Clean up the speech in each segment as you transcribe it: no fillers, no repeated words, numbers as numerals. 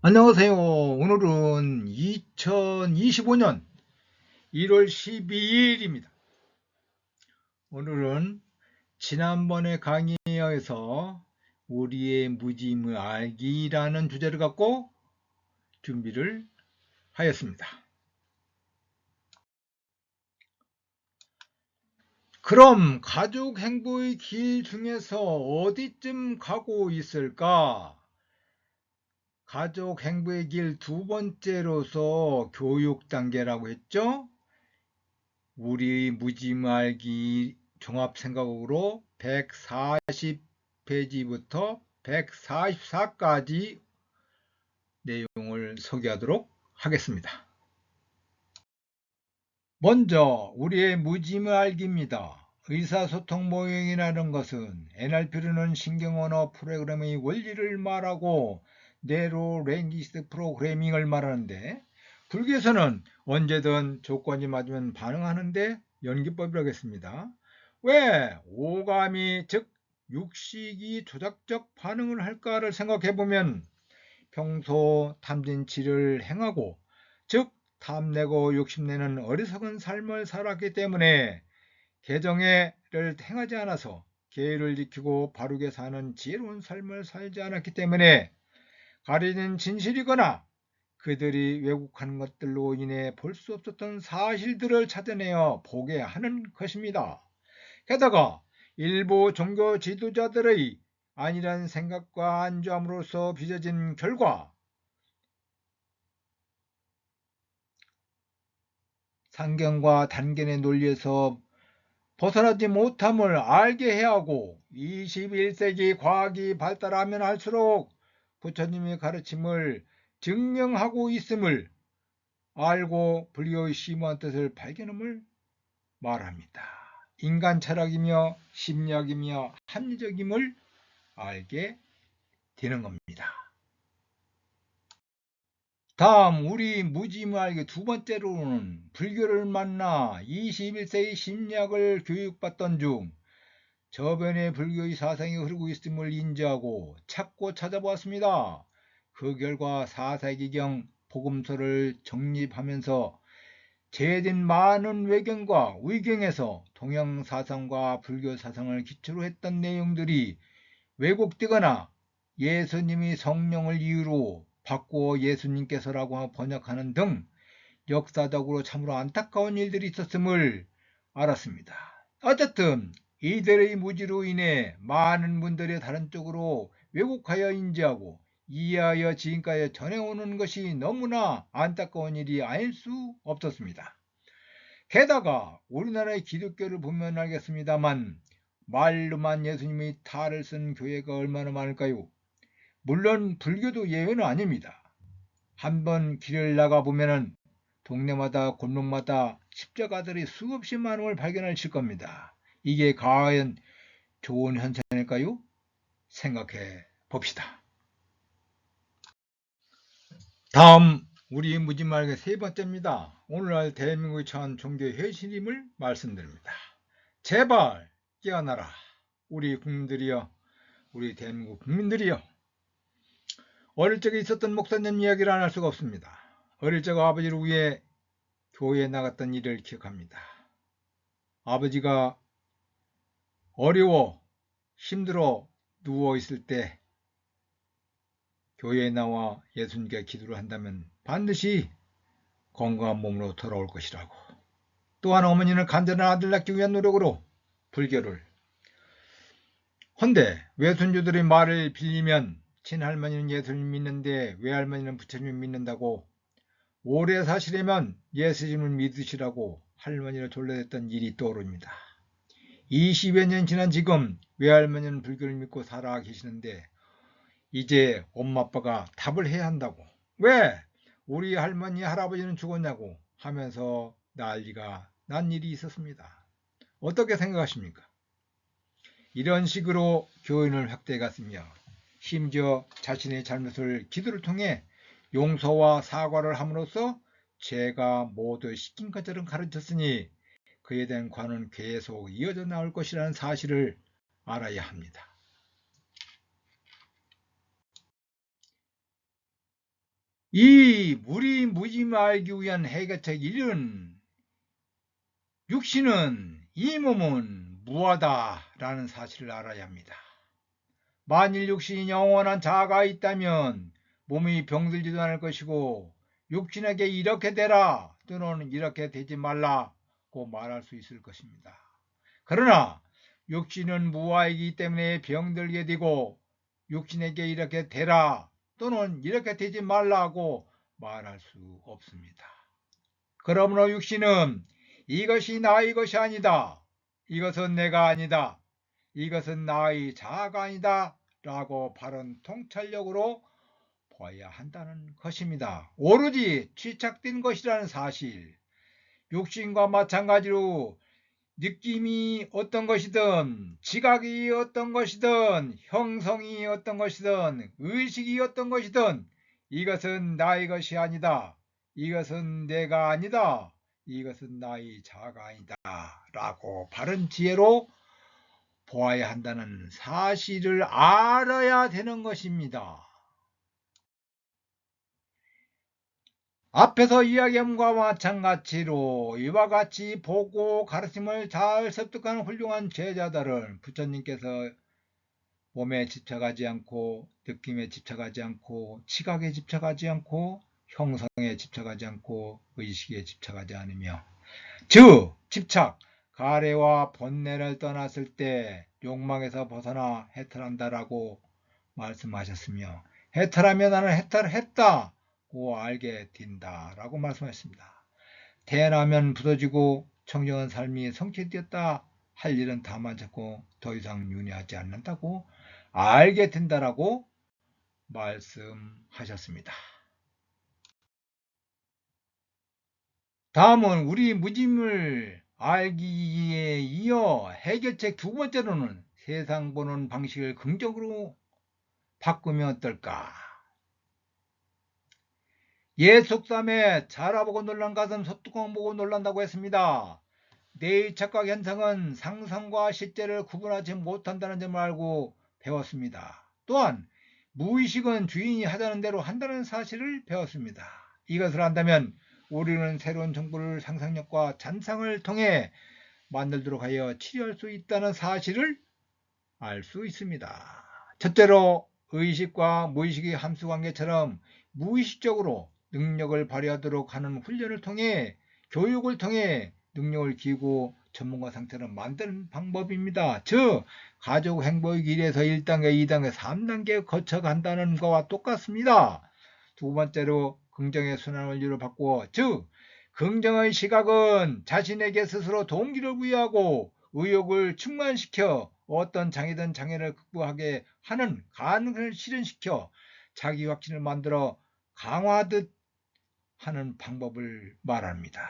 안녕하세요. 오늘은 2025년 1월 12일입니다. 오늘은 지난번에 강의에서 우리의 무짐을 알기라는 주제를 갖고 준비를 하였습니다. 그럼 가족 행보의 길 중에서 어디쯤 가고 있을까? 가족 행보의 길 두 번째로서 교육 단계라고 했죠? 우리 무지말기 종합생각으로 140페이지부터 144까지 내용을 소개하도록 하겠습니다. 먼저 우리의 무지말기입니다. 의사소통 모형이라는 것은 NLP로는 신경언어 프로그래밍의 원리를 말하고 네로 랭귀지 프로그래밍을 말하는데, 불교에서는 언제든 조건이 맞으면 반응하는데 연기법이라고 했습니다. 왜 오감이 즉 육식이 조작적 반응을 할까를 생각해보면, 평소 탐진치를 행하고 즉 탐내고 욕심내는 어리석은 삶을 살았기 때문에 개정애를 행하지 않아서 계율을 지키고 바르게 사는 지혜로운 삶을 살지 않았기 때문에 가려진 진실이거나 그들이 왜곡하는 것들로 인해 볼 수 없었던 사실들을 찾아내어 보게 하는 것입니다. 게다가 일부 종교 지도자들의 아니란 생각과 안주함으로써 빚어진 결과, 상견과 단견의 논리에서 벗어나지 못함을 알게 해야 하고, 21세기 과학이 발달하면 할수록 부처님의 가르침을 증명하고 있음을 알고 불교의 심오한 뜻을 발견함을 말합니다. 인간 철학이며 심리학이며 합리적임을 알게 되는 겁니다. 다음 우리 무지무알기 두 번째로는 불교를 만나 21세기 심리학을 교육받던 중 저변에 불교의 사상이 흐르고 있음을 인지하고 찾고 찾아보았습니다. 그 결과 4세기경 복음서를 정립하면서 제해진 많은 외경과 의경에서 동양 사상과 불교 사상을 기초로 했던 내용들이 왜곡되거나 예수님이 성령을 이유로 바꾸어 예수님께서라고 번역하는 등 역사적으로 참으로 안타까운 일들이 있었음을 알았습니다. 어쨌든 이들의 무지로 인해 많은 분들이 다른 쪽으로 왜곡하여 인지하고 이해하여 지금까지 전해오는 것이 너무나 안타까운 일이 아닐 수 없었습니다. 게다가 우리나라의 기독교를 보면 알겠습니다만, 말로만 예수님의 탈을 쓴 교회가 얼마나 많을까요? 물론 불교도 예외는 아닙니다. 한번 길을 나가보면 동네마다 골목마다 십자가들이 수없이 많음을 발견하실 겁니다. 이게 과연 좋은 현상일까요? 생각해 봅시다. 다음 우리 무지말의 세 번째입니다. 오늘날 대한민국이 처한 종교의 현실임을 말씀드립니다. 제발 깨어나라. 우리 국민들이여, 우리 대한민국 국민들이여. 어릴 적에 있었던 목사님 이야기를 안 할 수가 없습니다. 어릴 적 아버지를 위해 교회에 나갔던 일을 기억합니다. 아버지가 어려워 힘들어 누워있을 때 교회에 나와 예수님께 기도를 한다면 반드시 건강한 몸으로 돌아올 것이라고. 또한 어머니는 간절한 아들 낳기 위한 노력으로 불교를. 헌데 외손주들의 말을 빌리면 친할머니는 예수님 믿는데 외할머니는 부처님 믿는다고, 오래 사시려면 예수님을 믿으시라고 할머니를 졸라댔던 일이 떠오릅니다. 20여 년 지난 지금 외할머니는 불교를 믿고 살아 계시는데 이제 엄마 아빠가 답을 해야 한다고, 왜 우리 할머니 할아버지는 죽었냐고 하면서 난리가 난 일이 있었습니다. 어떻게 생각하십니까? 이런 식으로 교인을 확대해갔으며 심지어 자신의 잘못을 기도를 통해 용서와 사과를 함으로써 죄가 모두 씻긴 것처럼 가르쳤으니 그에 대한 관은 계속 이어져 나올 것이라는 사실을 알아야 합니다. 이 무리무짐을 알기 위한 해결책 1은 육신은, 이 몸은 무하다라는 사실을 알아야 합니다. 만일 육신이 영원한 자아가 있다면 몸이 병들지도 않을 것이고 육신에게 이렇게 되라 또는 이렇게 되지 말라고 말할 수 있을 것입니다. 그러나 육신은 무아이기 때문에 병들게 되고 육신에게 이렇게 되라 또는 이렇게 되지 말라고 말할 수 없습니다. 그러므로 육신은 이것이 나의 것이 아니다, 이것은 내가 아니다, 이것은 나의 자아가 아니다 라고 바른 통찰력으로 보아야 한다는 것입니다. 오로지 취착된 것이라는 사실, 육신과 마찬가지로 느낌이 어떤 것이든, 지각이 어떤 것이든, 형성이 어떤 것이든, 의식이 어떤 것이든 이것은 나의 것이 아니다, 이것은 내가 아니다, 이것은 나의 자아가 아니다 라고 바른 지혜로 보아야 한다는 사실을 알아야 되는 것입니다. 앞에서 이야기한 것과 마찬가지로 이와 같이 보고 가르침을 잘 습득하는 훌륭한 제자들은 부처님께서 몸에 집착하지 않고, 느낌에 집착하지 않고, 지각에 집착하지 않고, 형성에 집착하지 않고, 의식에 집착하지 않으며, 즉 집착, 가래와 번뇌를 떠났을 때 욕망에서 벗어나 해탈한다라고 말씀하셨으며, 해탈하면 나는 해탈을 했다고 알게 된다라고 말씀하셨습니다. 태어나면 부서지고 청정한 삶이 성취되었다 할 일은 다 마쳤고 더 이상 윤회하지 않는다고 알게 된다라고 말씀하셨습니다. 다음은 우리 무짐을 알기에 이어 해결책 두 번째로는 세상 보는 방식을 긍정으로 바꾸면 어떨까? 옛 속담에 자라보고 놀란 가슴 소뚜껑 보고 놀란다고 했습니다. 뇌의 착각 현상은 상상과 실제를 구분하지 못한다는 점을 알고 배웠습니다. 또한 무의식은 주인이 하자는 대로 한다는 사실을 배웠습니다. 이것을 안다면 우리는 새로운 정보를 상상력과 잔상을 통해 만들도록 하여 치료할 수 있다는 사실을 알 수 있습니다. 첫째로 의식과 무의식의 함수관계처럼 무의식적으로 능력을 발휘하도록 하는 훈련을 통해, 교육을 통해 능력을 기르고 전문가 상태로 만드는 방법입니다. 즉 가족 행복의 길에서 1단계, 2단계, 3단계 거쳐간다는 것과 똑같습니다. 두 번째로 긍정의 순환 원리로 바꾸어, 즉 긍정의 시각은 자신에게 스스로 동기를 부여하고 의욕을 충만시켜 어떤 장애든 장애를 극복하게 하는 가능을 실현시켜 자기 확신을 만들어 강화하듯 하는 방법을 말합니다.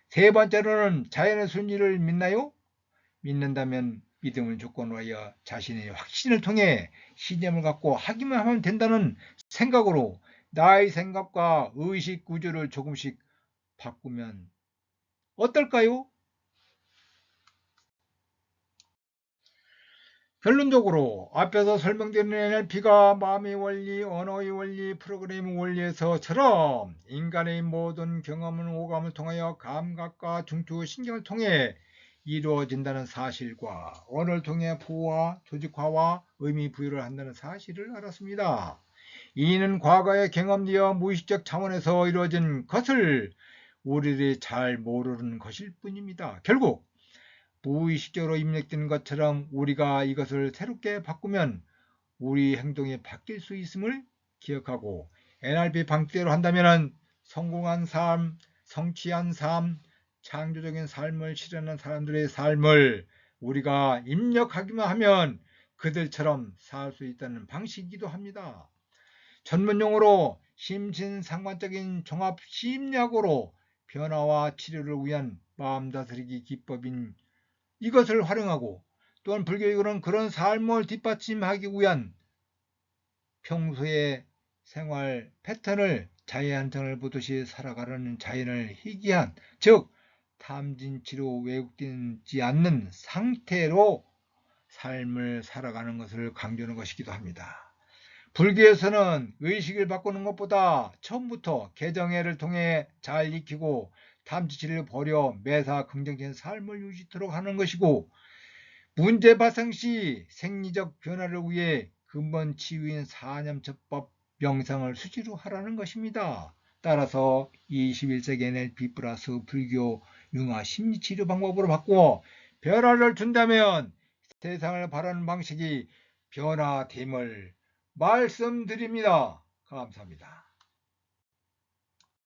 세 번째로는 자연의 순리를 믿나요? 믿는다면 믿음을 조건으로 하여 자신의 확신을 통해 신념을 갖고 하기만 하면 된다는 생각으로 나의 생각과 의식 구조를 조금씩 바꾸면 어떨까요? 결론적으로 앞에서 설명드린 NLP가 마음의 원리, 언어의 원리, 프로그래밍 원리에서처럼 인간의 모든 경험은 오감을 통하여 감각과 중추 신경을 통해 이루어진다는 사실과 언어를 통해 부호와 조직화와 의미 부여를 한다는 사실을 알았습니다. 이는 과거에 경험되어 무의식적 차원에서 이루어진 것을 우리들이 잘 모르는 것일 뿐입니다. 결국 무의식적으로 입력된 것처럼 우리가 이것을 새롭게 바꾸면 우리 행동이 바뀔 수 있음을 기억하고 NLP 방식대로 한다면 성공한 삶, 성취한 삶, 창조적인 삶을 실현하는 사람들의 삶을 우리가 입력하기만 하면 그들처럼 살 수 있다는 방식이기도 합니다. 전문용어로 심신상관적인 종합심리학으로 변화와 치료를 위한 마음 다스리기 기법인 이것을 활용하고, 또한 불교에서는 그런 삶을 뒷받침하기 위한 평소의 생활 패턴을 자의 한정을 보듯이 살아가려는 자연을 희귀한, 즉 탐진치로 왜곡되지 않는 상태로 삶을 살아가는 것을 강조하는 것이기도 합니다. 불교에서는 의식을 바꾸는 것보다 처음부터 개정회를 통해 잘 익히고 탐지치를 버려 매사 긍정적인 삶을 유지토록 하는 것이고, 문제 발생 시 생리적 변화를 위해 근본 치유인 사념처법 명상을 수시로 하라는 것입니다. 따라서 21세기 NLP 플러스 불교 융화 심리치료 방법으로 바꾸어 변화를 준다면 세상을 바라는 방식이 변화됨을 말씀드립니다. 감사합니다.